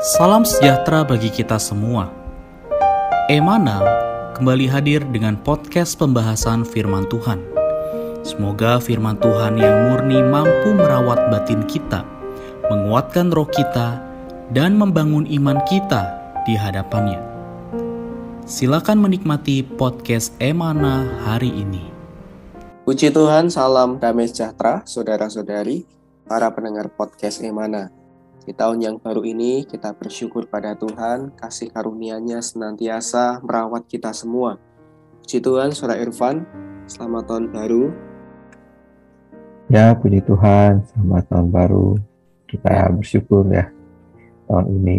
Salam sejahtera bagi kita semua. Emana kembali hadir dengan podcast pembahasan firman Tuhan. Semoga firman Tuhan yang murni mampu merawat batin kita, menguatkan roh kita, dan membangun iman kita di hadapannya. Silakan menikmati podcast Emana hari ini. Puji Tuhan, salam damai sejahtera, saudara-saudari, para pendengar podcast Emana. Di tahun yang baru ini, kita bersyukur pada Tuhan, kasih karunia-Nya senantiasa merawat kita semua. Puji Tuhan, Saudara Irfan, selamat tahun baru. Ya, puji Tuhan, selamat tahun baru. Kita bersyukur ya, tahun ini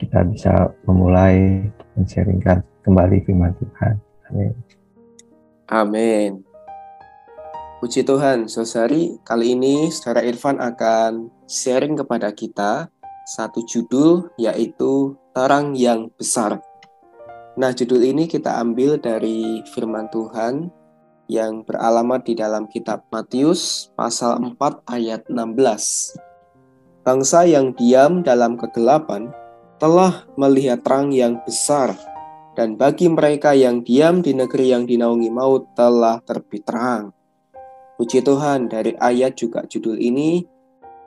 kita bisa memulai men-sharingkan kembali firman Tuhan. Amin. Amin. Puji Tuhan, saudari, kali ini Saudara Irfan akan sharing kepada kita satu judul, yaitu Terang yang Besar. Nah, judul ini kita ambil dari firman Tuhan yang beralamat di dalam kitab Matius pasal 4 ayat 16. Bangsa yang diam dalam kegelapan telah melihat terang yang besar, dan bagi mereka yang diam di negeri yang dinaungi maut telah terbit terang. Puji Tuhan, dari ayat juga judul ini,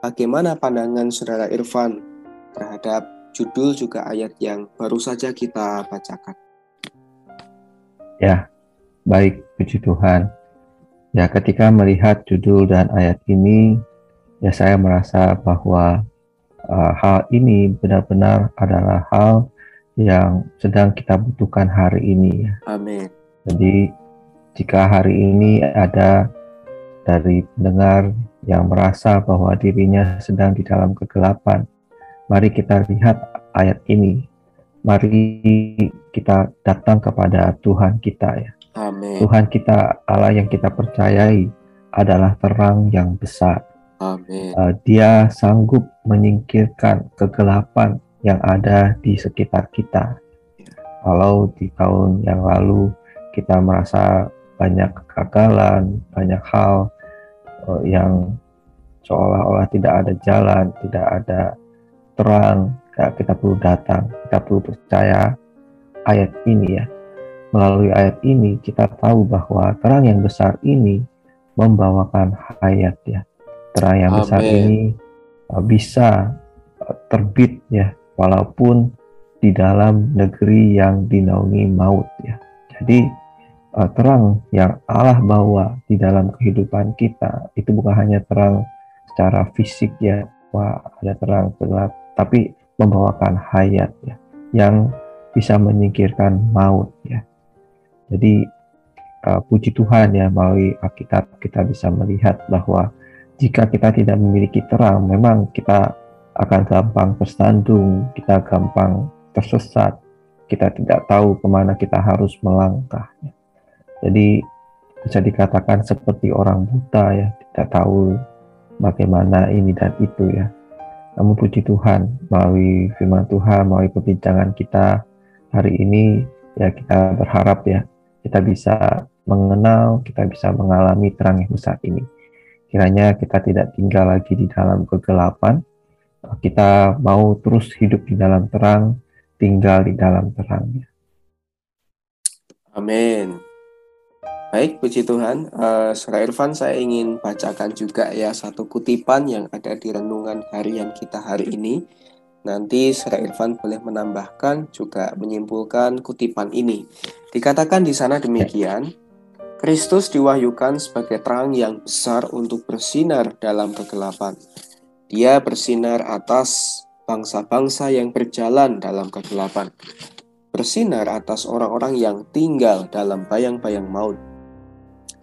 bagaimana pandangan Saudara Irfan terhadap judul juga ayat yang baru saja kita bacakan? Ya, baik, puji Tuhan. Ya, ketika melihat judul dan ayat ini, ya saya merasa bahwa hal ini benar-benar adalah hal yang sedang kita butuhkan hari ini. Ya. Amin. Jadi, jika hari ini ada dari pendengar yang merasa bahwa dirinya sedang di dalam kegelapan, mari kita lihat ayat ini. Mari kita datang kepada Tuhan kita ya. Amin. Tuhan kita, Allah yang kita percayai, adalah terang yang besar. Amin. Dia sanggup menyingkirkan kegelapan yang ada di sekitar kita. Kalau di tahun yang lalu kita merasa banyak kegagalan, banyak hal yang seolah-olah tidak ada jalan, tidak ada terang, kita perlu datang, kita perlu percaya ayat ini ya. Melalui ayat ini kita tahu bahwa terang yang besar ini membawakan hayat ya. Terang yang besar ini bisa terbit ya, walaupun di dalam negeri yang dinaungi maut ya. Jadi terang yang Allah bawa di dalam kehidupan kita itu bukan hanya terang secara fisik ya, wah ada terang gelap, tapi membawakan hayat ya, yang bisa menyingkirkan maut ya. Jadi puji Tuhan ya, melalui Alkitab kita bisa melihat bahwa jika kita tidak memiliki terang, memang kita akan gampang tersandung, kita gampang tersesat, kita tidak tahu kemana kita harus melangkah ya. Jadi bisa dikatakan seperti orang buta ya, tidak tahu bagaimana ini dan itu ya. Namun puji Tuhan, melalui firman Tuhan, melalui perbincangan kita hari ini ya, kita berharap ya, kita bisa mengenal, kita bisa mengalami terang yang besar ini. Kiranya kita tidak tinggal lagi di dalam kegelapan, kita mau terus hidup di dalam terang, tinggal di dalam terang. Amin. Baik, puji Tuhan. Saudara Irfan, saya ingin bacakan juga ya satu kutipan yang ada di renungan harian kita hari ini. Nanti Saudara Irfan boleh menambahkan juga menyimpulkan kutipan ini. Dikatakan di sana demikian, Kristus diwahyukan sebagai terang yang besar untuk bersinar dalam kegelapan. Dia bersinar atas bangsa-bangsa yang berjalan dalam kegelapan. Bersinar atas orang-orang yang tinggal dalam bayang-bayang maut.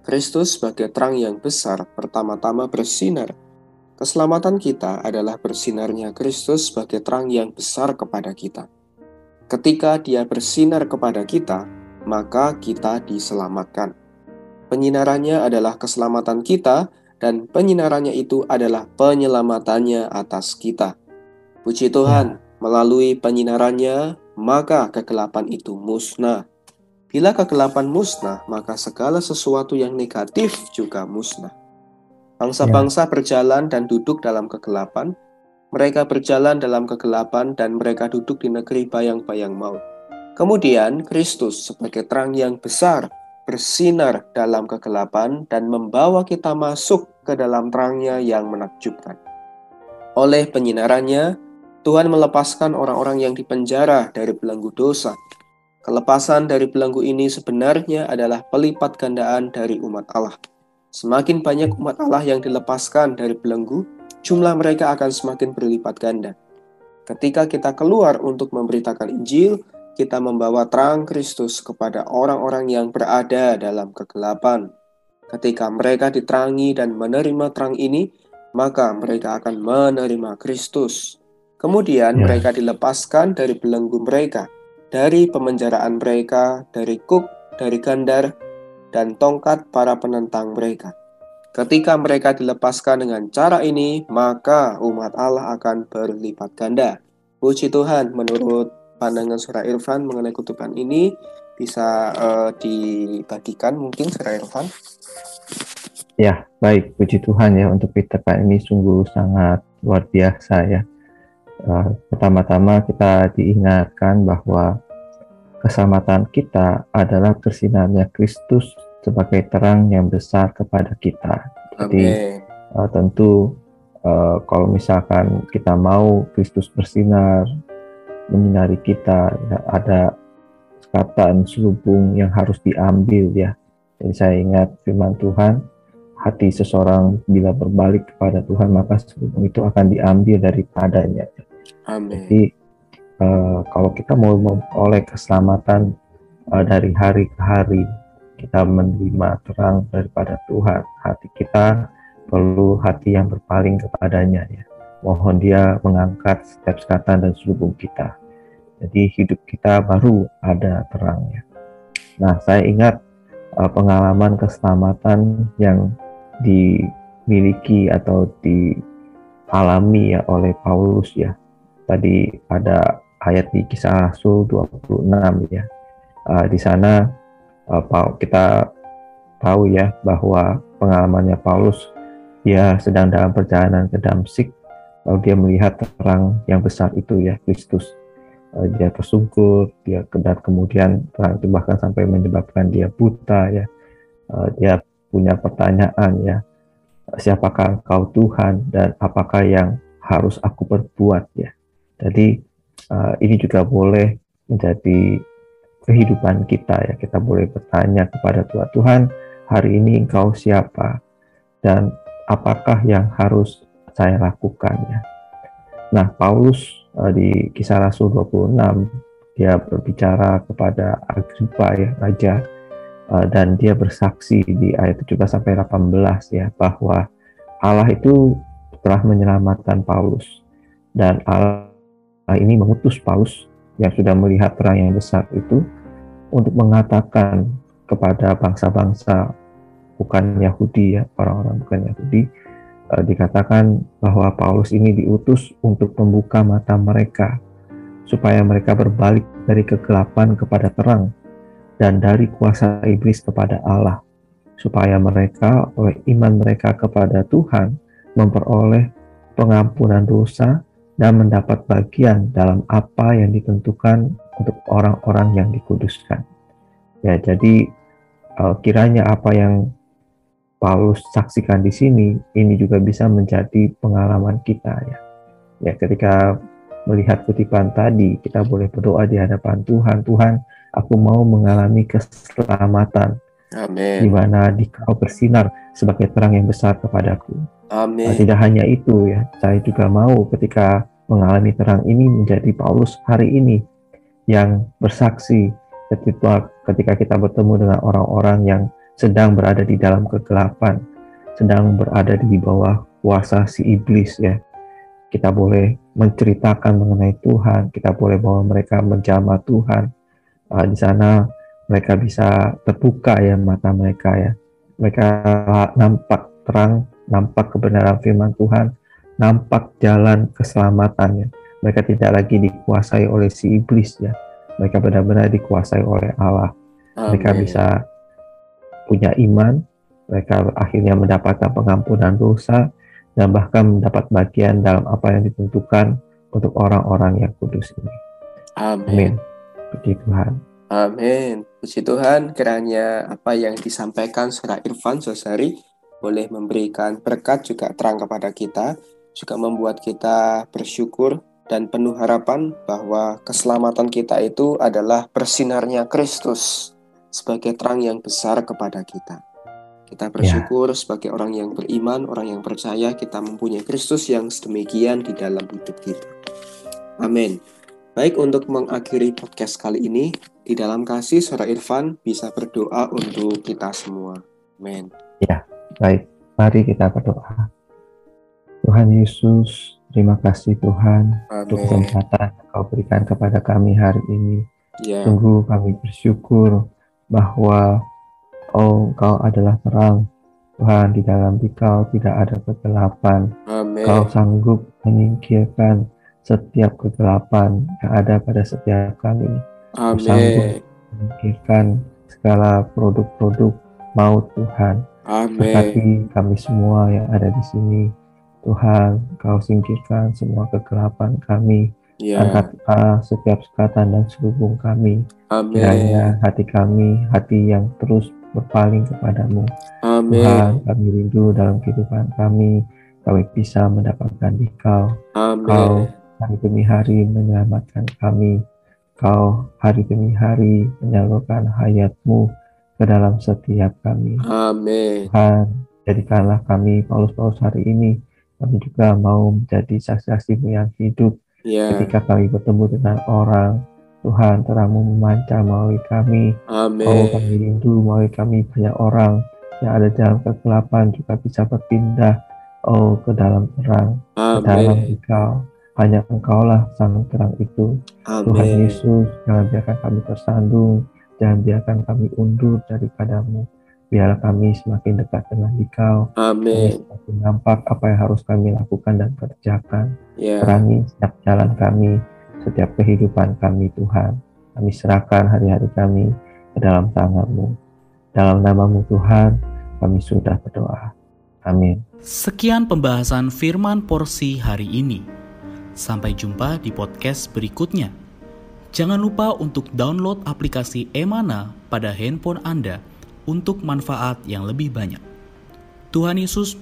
Kristus sebagai terang yang besar pertama-tama bersinar. Keselamatan kita adalah bersinarnya Kristus sebagai terang yang besar kepada kita. Ketika Dia bersinar kepada kita, maka kita diselamatkan. Penyinarannya adalah keselamatan kita, dan penyinarannya itu adalah penyelamatannya atas kita. Puji Tuhan, melalui penyinarannya, maka kegelapan itu musnah. Bila kegelapan musnah, maka segala sesuatu yang negatif juga musnah. Bangsa-bangsa berjalan dan duduk dalam kegelapan, Mereka berjalan dalam kegelapan dan mereka duduk di negeri bayang-bayang maut. Kemudian Kristus sebagai terang yang besar bersinar dalam kegelapan dan membawa kita masuk ke dalam terangnya yang menakjubkan. Oleh penyinarannya, Tuhan melepaskan orang-orang yang dipenjara dari belenggu dosa. Kelepasan dari belenggu ini sebenarnya adalah pelipat gandaan dari umat Allah. Semakin banyak umat Allah yang dilepaskan dari belenggu, jumlah mereka akan semakin berlipat ganda. Ketika kita keluar untuk memberitakan Injil, kita membawa terang Kristus kepada orang-orang yang berada dalam kegelapan. Ketika mereka diterangi dan menerima terang ini, maka mereka akan menerima Kristus. Kemudian mereka dilepaskan dari belenggu mereka, dari pemenjaraan mereka, dari kuk, dari gandar, dan tongkat para penentang mereka. Ketika mereka dilepaskan dengan cara ini, maka umat Allah akan berlipat ganda. Puji Tuhan, menurut pandangan Saudara Irfan mengenai kutipan ini bisa dibagikan mungkin Saudara Irfan? Ya, baik. Puji Tuhan ya, untuk kutipan ini sungguh sangat luar biasa ya. Pertama-tama kita diingatkan bahwa keselamatan kita adalah tersinarnya Kristus sebagai terang yang besar kepada kita. Jadi tentu kalau misalkan kita mau Kristus bersinar, menyinari kita, ada sekatan selubung yang harus diambil ya. Jadi saya ingat firman Tuhan, hati seseorang bila berbalik kepada Tuhan, maka selubung itu akan diambil daripadanya. Amin. Jadi kalau kita mau memperoleh keselamatan dari hari ke hari, kita menerima terang daripada Tuhan, hati kita perlu hati yang berpaling kepadanya ya. Mohon Dia mengangkat setiap sekatan dan selubung kita. Jadi hidup kita baru ada terangnya. Nah, saya ingat pengalaman keselamatan yang dimiliki atau dialami ya oleh Paulus ya. Tadi ada ayat di Kisah Rasul 26 ya. Di sana kita tahu ya bahwa pengalamannya Paulus, dia sedang dalam perjalanan ke Damsyik, lalu dia melihat terang yang besar itu ya, Kristus. Dia tersungkur, dan kemudian terang itu bahkan sampai menyebabkan dia buta ya. Dia punya pertanyaan ya, siapakah engkau Tuhan dan apakah yang harus aku perbuat ya. Jadi ini juga boleh menjadi kehidupan kita ya. Kita boleh bertanya kepada Tuhan, Tuhan, hari ini engkau siapa dan apakah yang harus saya lakukan ya. Nah, Paulus di Kisah Rasul 26 dia berbicara kepada Agripa ya, raja, dan dia bersaksi di ayat 17 sampai 18 ya, bahwa Allah itu telah menyelamatkan Paulus, dan Allah ini mengutus Paulus yang sudah melihat terang yang besar itu untuk mengatakan kepada bangsa-bangsa bukan Yahudi ya, orang-orang bukan Yahudi, dikatakan bahwa Paulus ini diutus untuk membuka mata mereka supaya mereka berbalik dari kegelapan kepada terang dan dari kuasa iblis kepada Allah, supaya mereka oleh iman mereka kepada Tuhan memperoleh pengampunan dosa dan mendapat bagian dalam apa yang ditentukan untuk orang-orang yang dikuduskan. Ya, jadi kiranya apa yang Paulus saksikan di sini, ini juga bisa menjadi pengalaman kita ya. Ya, ketika melihat kutipan tadi, kita boleh berdoa di hadapan Tuhan, Tuhan, aku mau mengalami keselamatan. Amin. Di mana Dikau bersinar sebagai terang yang besar kepadaku. Amin. Tidak hanya itu ya, saya juga mau ketika mengalami terang ini menjadi Paulus hari ini yang bersaksi ketika kita bertemu dengan orang-orang yang sedang berada di dalam kegelapan, sedang berada di bawah kuasa si iblis ya. Kita boleh menceritakan mengenai Tuhan, kita boleh bawa mereka menjamah Tuhan. Di sana mereka bisa terbuka ya mata mereka ya. Mereka nampak terang, nampak kebenaran firman Tuhan, nampak jalan keselamatannya. Mereka tidak lagi dikuasai oleh si iblis ya. Mereka benar-benar dikuasai oleh Allah. Amin. Mereka bisa punya iman, mereka akhirnya mendapatkan pengampunan dosa, dan bahkan mendapat bagian dalam apa yang ditentukan untuk orang-orang yang kudus ini. Amin. Puji Tuhan. Amin. Puji Tuhan, kiranya apa yang disampaikan Saudara Irfan Sosari boleh memberikan berkat juga terang kepada kita, juga membuat kita bersyukur dan penuh harapan bahwa keselamatan kita itu adalah bersinarnya Kristus sebagai terang yang besar kepada kita. Kita bersyukur sebagai orang yang beriman, orang yang percaya kita mempunyai Kristus yang sedemikian di dalam hidup kita. Amin. Baik, untuk mengakhiri podcast kali ini, di dalam kasih Saudara Irfan bisa berdoa untuk kita semua. Amin. Ya, baik. Mari kita berdoa. Tuhan Yesus, terima kasih Tuhan untuk kesempatan yang Kau berikan kepada kami hari ini. Sungguh kami bersyukur bahwa Engkau adalah terang. Tuhan, di dalam Dikau tidak ada kegelapan. Kau sanggup menyingkirkan setiap kegelapan yang ada pada setiap kami. Kau sanggup menyingkirkan segala produk-produk maut Tuhan. Berkati kami semua yang ada di sini. Tuhan, Kau singkirkan semua kegelapan kami. Angkatlah setiap sekatan dan selubung kami. Kiranya hati kami, hati yang terus berpaling kepadamu. Tuhan, kami rindu dalam kehidupan kami bisa mendapatkan Dikau. Kau hari demi hari menyelamatkan kami. Kau hari demi hari menyalurkan hayat-Mu ke dalam setiap kami. Tuhan, jadikanlah kami Paulus hari ini. Kami juga mau menjadi saksi-saksi-Mu yang hidup. Ketika kami bertemu dengan orang, Tuhan, terang-Mu memancar melalui kami. Kami rindu melalui kami banyak orang yang ada dalam kegelapan juga bisa berpindah ke dalam terang, ke dalam Dikau. Hanya Engkaulah sang terang itu. Tuhan Yesus, jangan biarkan kami tersandung, jangan biarkan kami undur daripada-Mu. Biarlah kami semakin dekat dengan Dikau. Kami semakin nampak apa yang harus kami lakukan dan kerjakan. Terangi setiap jalan kami, setiap kehidupan kami Tuhan. Kami serahkan hari-hari kami ke dalam tangan-Mu. Dalam nama-Mu Tuhan, kami sudah berdoa. Amin. Sekian pembahasan firman porsi hari ini. Sampai jumpa di podcast berikutnya. Jangan lupa untuk download aplikasi Emana pada handphone Anda untuk manfaat yang lebih banyak. Tuhan Yesus